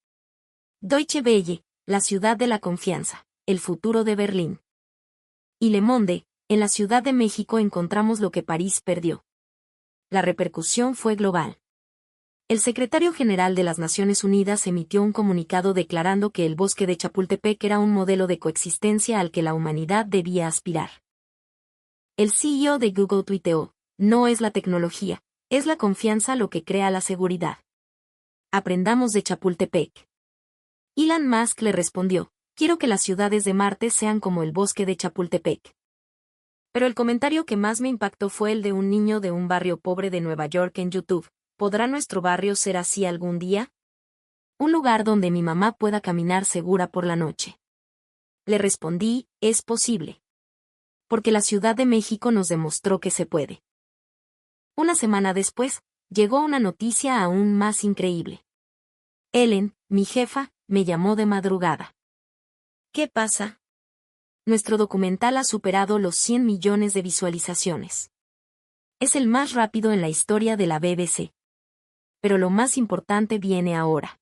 Deutsche Welle, la ciudad de la confianza, el futuro de Berlín. Y Le Monde, en la Ciudad de México encontramos lo que París perdió. La repercusión fue global. El secretario general de las Naciones Unidas emitió un comunicado declarando que el bosque de Chapultepec era un modelo de coexistencia al que la humanidad debía aspirar. El CEO de Google tuiteó, no es la tecnología, es la confianza lo que crea la seguridad. Aprendamos de Chapultepec. Elon Musk le respondió, quiero que las ciudades de Marte sean como el bosque de Chapultepec. Pero el comentario que más me impactó fue el de un niño de un barrio pobre de Nueva York en YouTube. ¿Podrá nuestro barrio ser así algún día? Un lugar donde mi mamá pueda caminar segura por la noche. Le respondí, es posible. Porque la Ciudad de México nos demostró que se puede. Una semana después, llegó una noticia aún más increíble. Ellen, mi jefa, me llamó de madrugada. ¿Qué pasa? Nuestro documental ha superado los 100 millones de visualizaciones. Es el más rápido en la historia de la BBC. Pero lo más importante viene ahora.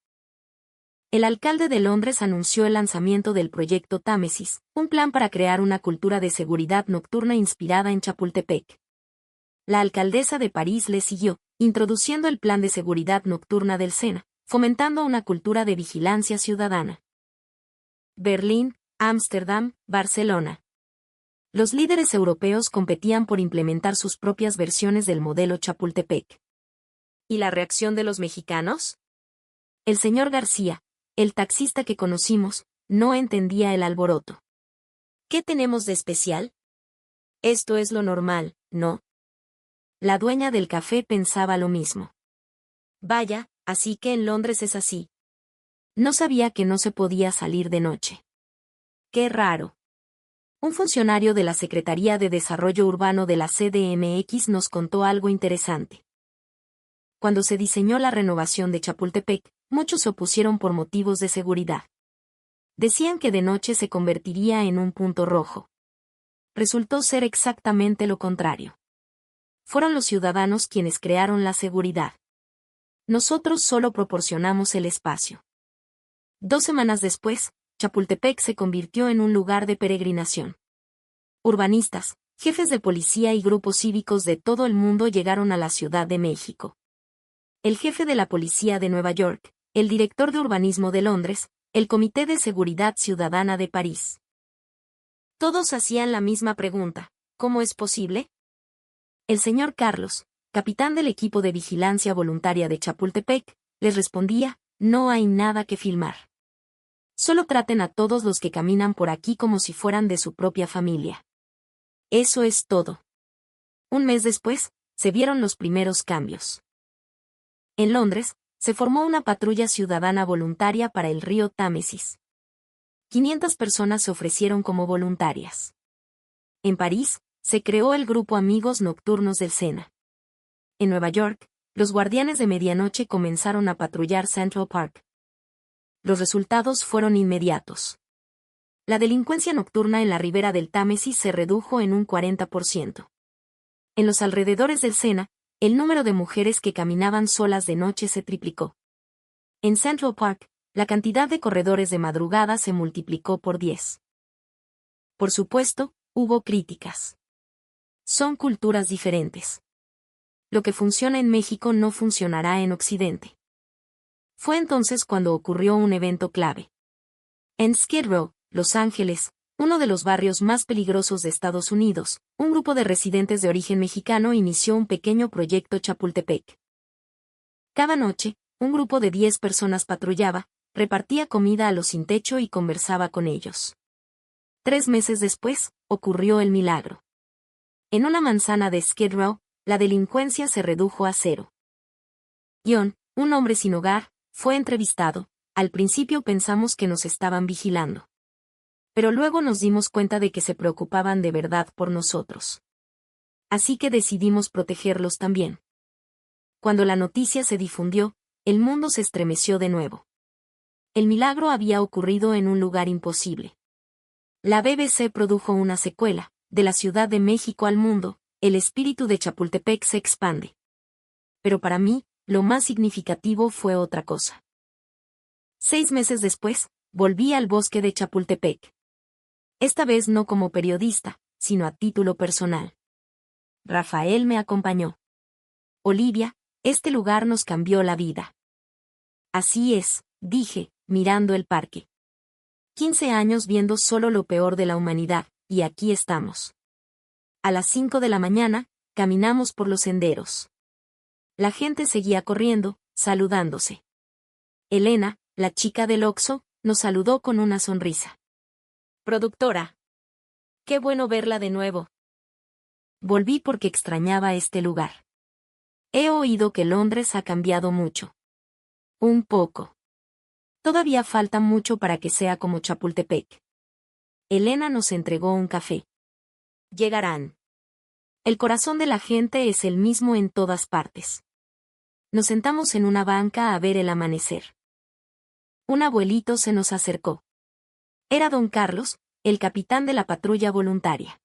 El alcalde de Londres anunció el lanzamiento del proyecto Támesis, un plan para crear una cultura de seguridad nocturna inspirada en Chapultepec. La alcaldesa de París le siguió, introduciendo el plan de seguridad nocturna del Sena, fomentando una cultura de vigilancia ciudadana. Berlín, Ámsterdam, Barcelona. Los líderes europeos competían por implementar sus propias versiones del modelo Chapultepec. ¿Y la reacción de los mexicanos? El señor García, el taxista que conocimos, no entendía el alboroto. ¿Qué tenemos de especial? Esto es lo normal, ¿no? La dueña del café pensaba lo mismo. Vaya, así que en Londres es así. No sabía que no se podía salir de noche. ¡Qué raro! Un funcionario de la Secretaría de Desarrollo Urbano de la CDMX nos contó algo interesante. Cuando se diseñó la renovación de Chapultepec, muchos se opusieron por motivos de seguridad. Decían que de noche se convertiría en un punto rojo. Resultó ser exactamente lo contrario. Fueron los ciudadanos quienes crearon la seguridad. Nosotros solo proporcionamos el espacio. 2 semanas después, Chapultepec se convirtió en un lugar de peregrinación. Urbanistas, jefes de policía y grupos cívicos de todo el mundo llegaron a la Ciudad de México. El jefe de la policía de Nueva York, el director de urbanismo de Londres, el Comité de Seguridad Ciudadana de París. Todos hacían la misma pregunta, ¿cómo es posible? El señor Carlos, capitán del equipo de vigilancia voluntaria de Chapultepec, les respondía, no hay nada que filmar. Solo traten a todos los que caminan por aquí como si fueran de su propia familia. Eso es todo. Un mes después, se vieron los primeros cambios. En Londres, se formó una patrulla ciudadana voluntaria para el río Támesis. 500 personas se ofrecieron como voluntarias. En París, se creó el grupo Amigos Nocturnos del Sena. En Nueva York, los guardianes de medianoche comenzaron a patrullar Central Park. Los resultados fueron inmediatos. La delincuencia nocturna en la ribera del Támesis se redujo en un 40%. En los alrededores del Sena, el número de mujeres que caminaban solas de noche se triplicó. En Central Park, la cantidad de corredores de madrugada se multiplicó por 10. Por supuesto, hubo críticas. Son culturas diferentes. lo que funciona en México no funcionará en Occidente. Fue entonces cuando ocurrió un evento clave. En Skid Row, Los Ángeles, uno de los barrios más peligrosos de Estados Unidos, un grupo de residentes de origen mexicano inició un pequeño proyecto Chapultepec. Cada noche, un grupo de 10 personas patrullaba, repartía comida a los sin techo y conversaba con ellos. 3 meses después, ocurrió el milagro. En una manzana de Skid Row, la delincuencia se redujo a 0. John, un hombre sin hogar, fue entrevistado. Al principio pensamos que nos estaban vigilando. Pero luego nos dimos cuenta de que se preocupaban de verdad por nosotros. Así que decidimos protegerlos también. Cuando la noticia se difundió, el mundo se estremeció de nuevo. El milagro había ocurrido en un lugar imposible. La BBC produjo una secuela, De la Ciudad de México al mundo, el espíritu de Chapultepec se expande. Pero para mí, lo más significativo fue otra cosa. 6 meses después, volví al bosque de Chapultepec. Esta vez no como periodista, sino a título personal. Rafael me acompañó. Olivia, este lugar nos cambió la vida. Así es, dije, mirando el parque. 15 años viendo solo lo peor de la humanidad, y aquí estamos. A las 5 de la mañana, caminamos por los senderos. La gente seguía corriendo, saludándose. Elena, la chica del Oxxo, nos saludó con una sonrisa. Productora. Qué bueno verla de nuevo. Volví porque extrañaba este lugar. He oído que Londres ha cambiado mucho. Un poco. Todavía falta mucho para que sea como Chapultepec. Elena nos entregó un café. Llegarán. El corazón de la gente es el mismo en todas partes. Nos sentamos en una banca a ver el amanecer. Un abuelito se nos acercó. Era don Carlos, el capitán de la patrulla voluntaria.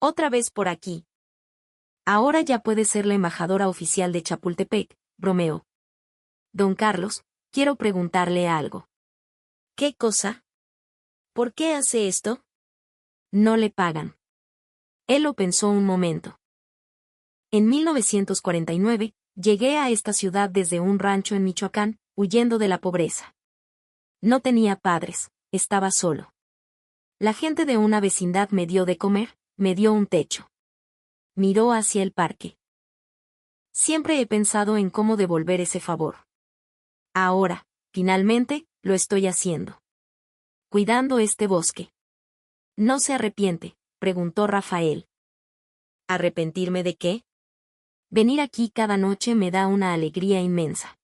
Otra vez por aquí. Ahora ya puede ser la embajadora oficial de Chapultepec, bromeó. Don Carlos, quiero preguntarle algo. ¿Qué cosa? ¿Por qué hace esto? No le pagan. Él lo pensó un momento. En 1949, llegué a esta ciudad desde un rancho en Michoacán, huyendo de la pobreza. No tenía padres, estaba solo. La gente de una vecindad me dio de comer, me dio un techo. Miró hacia el parque. Siempre he pensado en cómo devolver ese favor. Ahora, finalmente, lo estoy haciendo. Cuidando este bosque. ¿No se arrepiente?, preguntó Rafael. ¿Arrepentirme de qué? Venir aquí cada noche me da una alegría inmensa.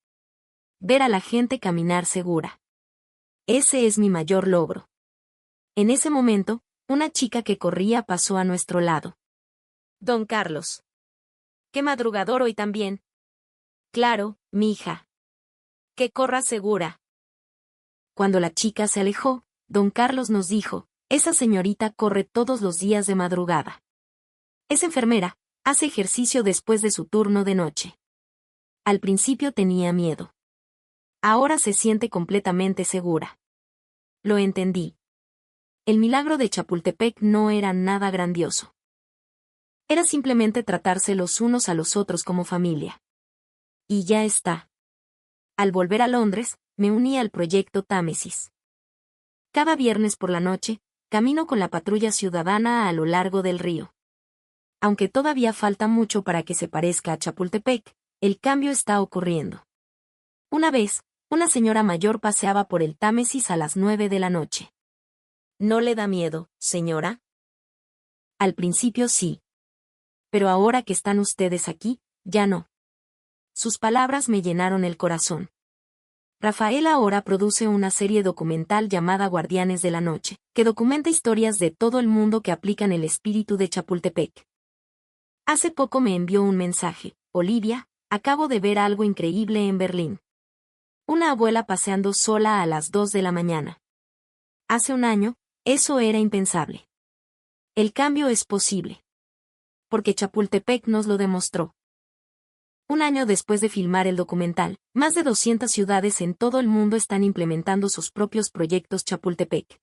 Ver a la gente caminar segura. Ese es mi mayor logro. En ese momento, una chica que corría pasó a nuestro lado. Don Carlos. Qué madrugador hoy también. Claro, mija. Que corra segura. Cuando la chica se alejó, don Carlos nos dijo, esa señorita corre todos los días de madrugada. Es enfermera, hace ejercicio después de su turno de noche. Al principio tenía miedo. Ahora se siente completamente segura. Lo entendí. El milagro de Chapultepec no era nada grandioso. Era simplemente tratarse los unos a los otros como familia. Y ya está. Al volver a Londres, me uní al proyecto Támesis. Cada viernes por la noche, camino con la patrulla ciudadana a lo largo del río. Aunque todavía falta mucho para que se parezca a Chapultepec, el cambio está ocurriendo. Una vez, una señora mayor paseaba por el Támesis a las 9 de la noche. ¿No le da miedo, señora? Al principio sí. Pero ahora que están ustedes aquí, ya no. Sus palabras me llenaron el corazón. Rafael ahora produce una serie documental llamada Guardianes de la Noche, que documenta historias de todo el mundo que aplican el espíritu de Chapultepec. Hace poco me envió un mensaje, Olivia, acabo de ver algo increíble en Berlín. Una abuela paseando sola a las 2 de la mañana. Hace un año, eso era impensable. El cambio es posible. Porque Chapultepec nos lo demostró. Un año después de filmar el documental, más de 200 ciudades en todo el mundo están implementando sus propios proyectos Chapultepec.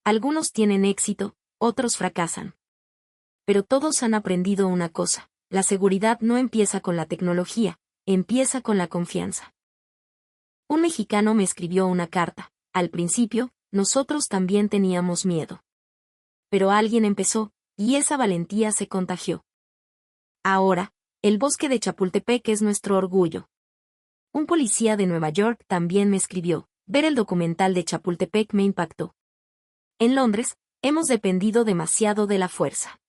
Algunos tienen éxito, otros fracasan. Pero todos han aprendido una cosa, La seguridad no empieza con la tecnología, empieza con la confianza. Un mexicano me escribió una carta. Al principio, nosotros también teníamos miedo. Pero alguien empezó, y esa valentía se contagió. Ahora, el bosque de Chapultepec es nuestro orgullo. Un policía de Nueva York también me escribió. Ver el documental de Chapultepec me impactó. En Londres, hemos dependido demasiado de la fuerza.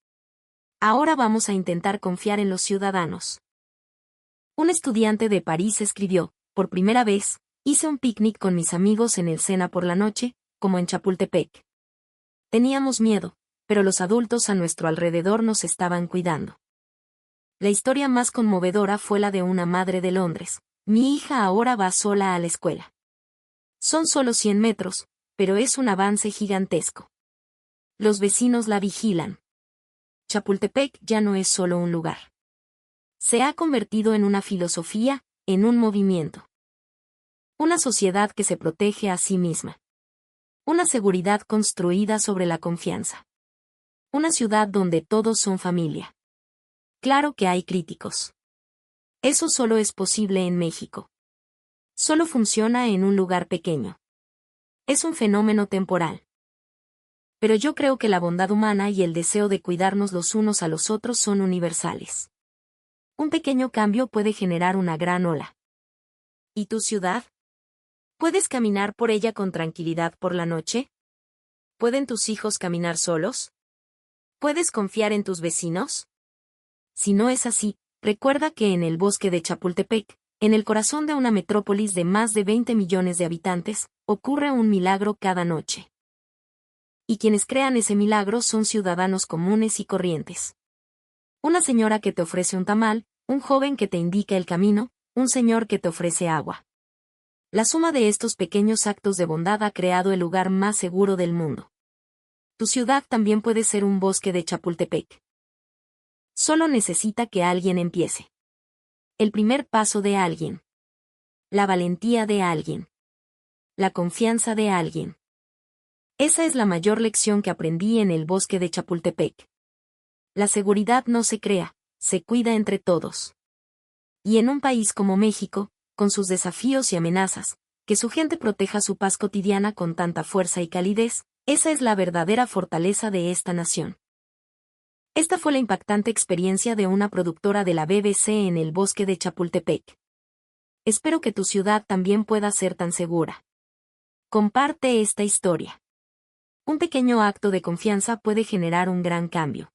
Ahora vamos a intentar confiar en los ciudadanos. Un estudiante de París escribió, por primera vez, hice un picnic con mis amigos en el Sena por la noche, como en Chapultepec. Teníamos miedo, pero los adultos a nuestro alrededor nos estaban cuidando. La historia más conmovedora fue la de una madre de Londres. Mi hija ahora va sola a la escuela. Son solo 100 metros, pero es un avance gigantesco. Los vecinos la vigilan. Chapultepec ya no es solo un lugar. Se ha convertido en una filosofía, en un movimiento. Una sociedad que se protege a sí misma. Una seguridad construida sobre la confianza. Una ciudad donde todos son familia. Claro que hay críticos. Eso solo es posible en México. Solo funciona en un lugar pequeño. Es un fenómeno temporal. Pero yo creo que la bondad humana y el deseo de cuidarnos los unos a los otros son universales. Un pequeño cambio puede generar una gran ola. ¿Y tu ciudad? ¿Puedes caminar por ella con tranquilidad por la noche? ¿Pueden tus hijos caminar solos? ¿Puedes confiar en tus vecinos? Si no es así, recuerda que en el bosque de Chapultepec, en el corazón de una metrópolis de más de 20 millones de habitantes, ocurre un milagro cada noche. Y quienes crean ese milagro son ciudadanos comunes y corrientes. Una señora que te ofrece un tamal, un joven que te indica el camino, un señor que te ofrece agua. La suma de estos pequeños actos de bondad ha creado el lugar más seguro del mundo. Tu ciudad también puede ser un bosque de Chapultepec. Solo necesita que alguien empiece. El primer paso de alguien. La valentía de alguien. La confianza de alguien. Esa es la mayor lección que aprendí en el bosque de Chapultepec. La seguridad no se crea, se cuida entre todos. Y en un país como México, con sus desafíos y amenazas, que su gente proteja su paz cotidiana con tanta fuerza y calidez, esa es la verdadera fortaleza de esta nación. Esta fue la impactante experiencia de una productora de la BBC en el bosque de Chapultepec. Espero que tu ciudad también pueda ser tan segura. Comparte esta historia. Un pequeño acto de confianza puede generar un gran cambio.